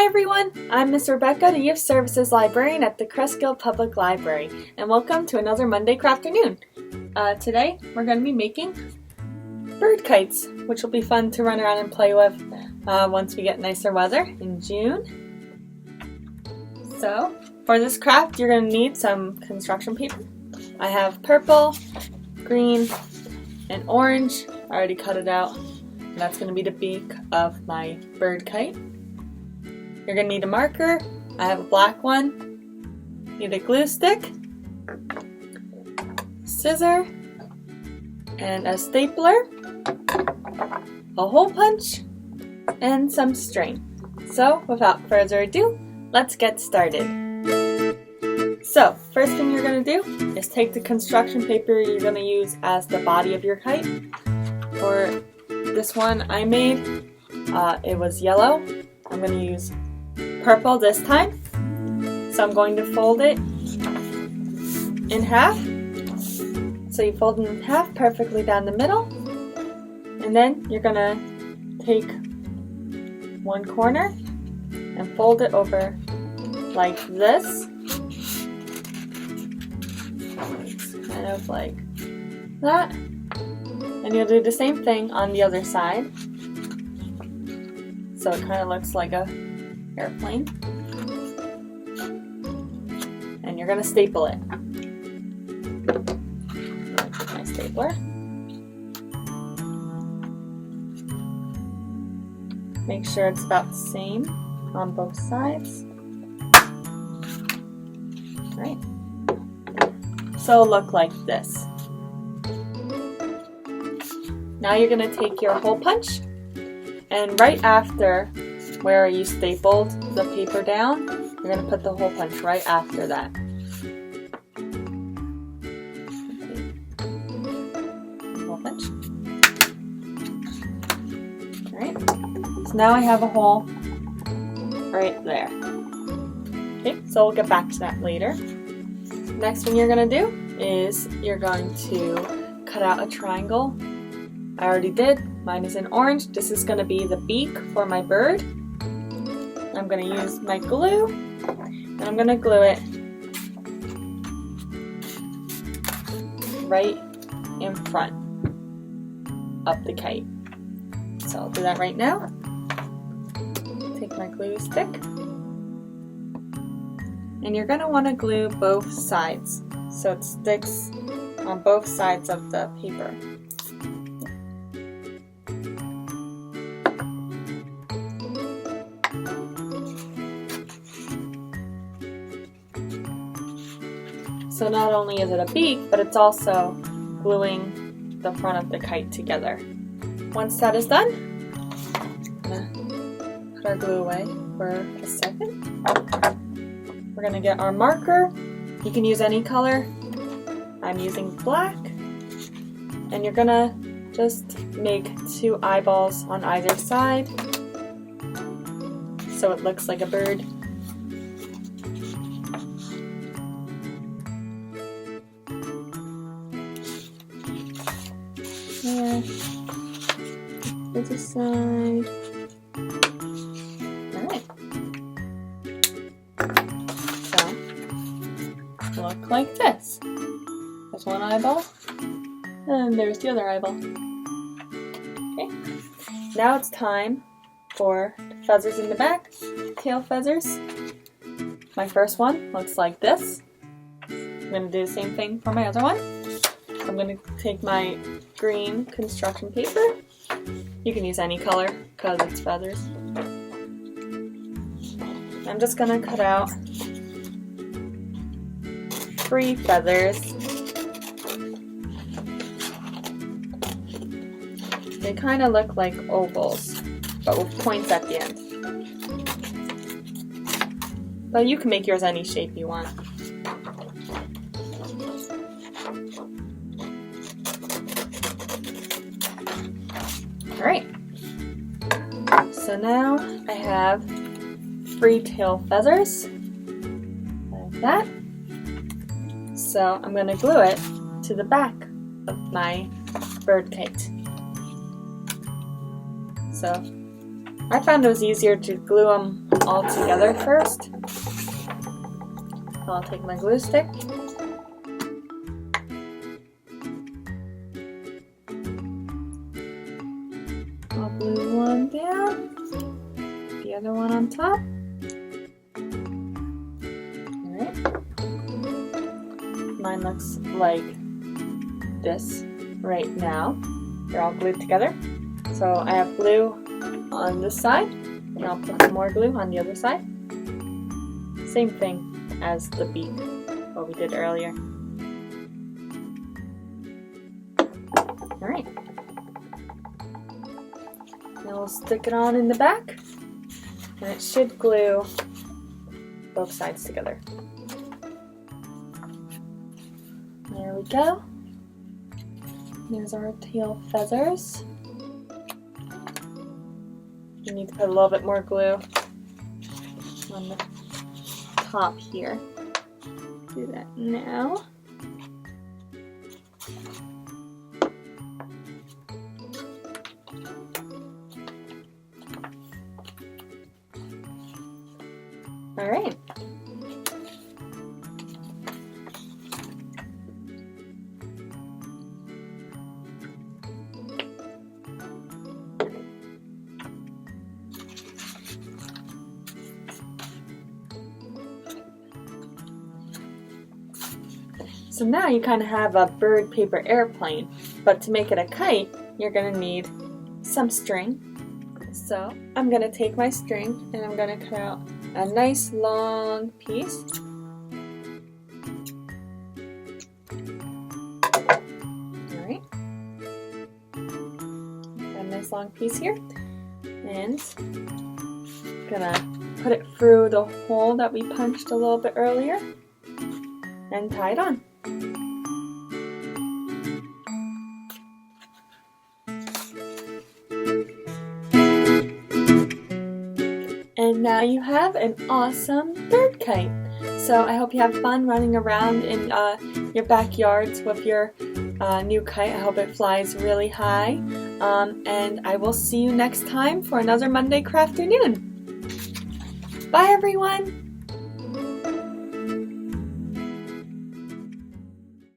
Hi everyone, I'm Miss Rebecca, the Youth Services Librarian at the Cresskill Public Library, and welcome to another Monday Crafternoon. Today we're going to be making bird kites, which will be fun to run around and play with once we get nicer weather in June. So, for this craft you're going to need some construction paper. I have purple, green, and orange. I already cut it out, and that's going to be the beak of my bird kite. You're going to need a marker. I have a black one. Need a glue stick, scissor, and a stapler, a hole punch, and some string. So without further ado, let's get started. So first thing you're going to do is take the construction paper you're going to use as the body of your kite. For this one I made, it was yellow. I'm going to use purple this time, so I'm going to fold it in half. So you fold it in half perfectly down the middle, and then you're gonna take one corner and fold it over like this. It's kind of like that, and you'll do the same thing on the other side, so it kind of looks like a airplane, and you're going to staple it. Take my stapler. Make sure it's about the same on both sides. Alright. So it'll look like this. Now you're going to take your hole punch, and right after where you stapled the paper down, you're going to put the hole punch right after that. Okay. Hole punch. Alright, so now I have a hole right there. Okay, so we'll get back to that later. Next thing you're going to do is you're going to cut out a triangle. I already did. Mine is in orange. This is going to be the beak for my bird. I'm going to use my glue, and I'm going to glue it right in front of the kite. So I'll do that right now. Take my glue stick, and you're going to want to glue both sides so it sticks on both sides of the paper. So not only is it a beak, but it's also gluing the front of the kite together. Once that is done, I'm going to put our glue away for a second. We're going to get our marker. You can use any color. I'm using black. And you're going to just make two eyeballs on either side so it looks like a bird. This side. Alright. So, look like this. There's one eyeball, and there's the other eyeball. Okay. Now it's time for feathers in the back, tail feathers. My first one looks like this. I'm going to do the same thing for my other one. I'm going to take my green construction paper. You can use any color because it's feathers. I'm just going to cut out 3 feathers. They kind of look like ovals, but with points at the end. But you can make yours any shape you want. Alright, so now I have 3 tail feathers, like that. So I'm going to glue it to the back of my bird kite. So I found it was easier to glue them all together first. I'll take my glue stick. I'll glue one down, the other one on top. Alright. Mine looks like this right now. They're all glued together. So I have glue on this side, and I'll put some more glue on the other side. Same thing as the beak, what we did earlier. Alright. Now we'll stick it on in the back, and it should glue both sides together. There we go. There's our tail feathers. You need to put a little bit more glue on the top here. Do that now. All right. So now you kind of have a bird paper airplane, but to make it a kite, you're going to need some string. So I'm going to take my string and I'm going to cut out a nice long piece. Alright. Got a nice long piece here. And I'm going to put it through the hole that we punched a little bit earlier and tie it on. And now you have an awesome bird kite. So I hope you have fun running around in your backyards with your new kite. I hope it flies really high. And I will see you next time for another Monday Crafternoon. Bye everyone!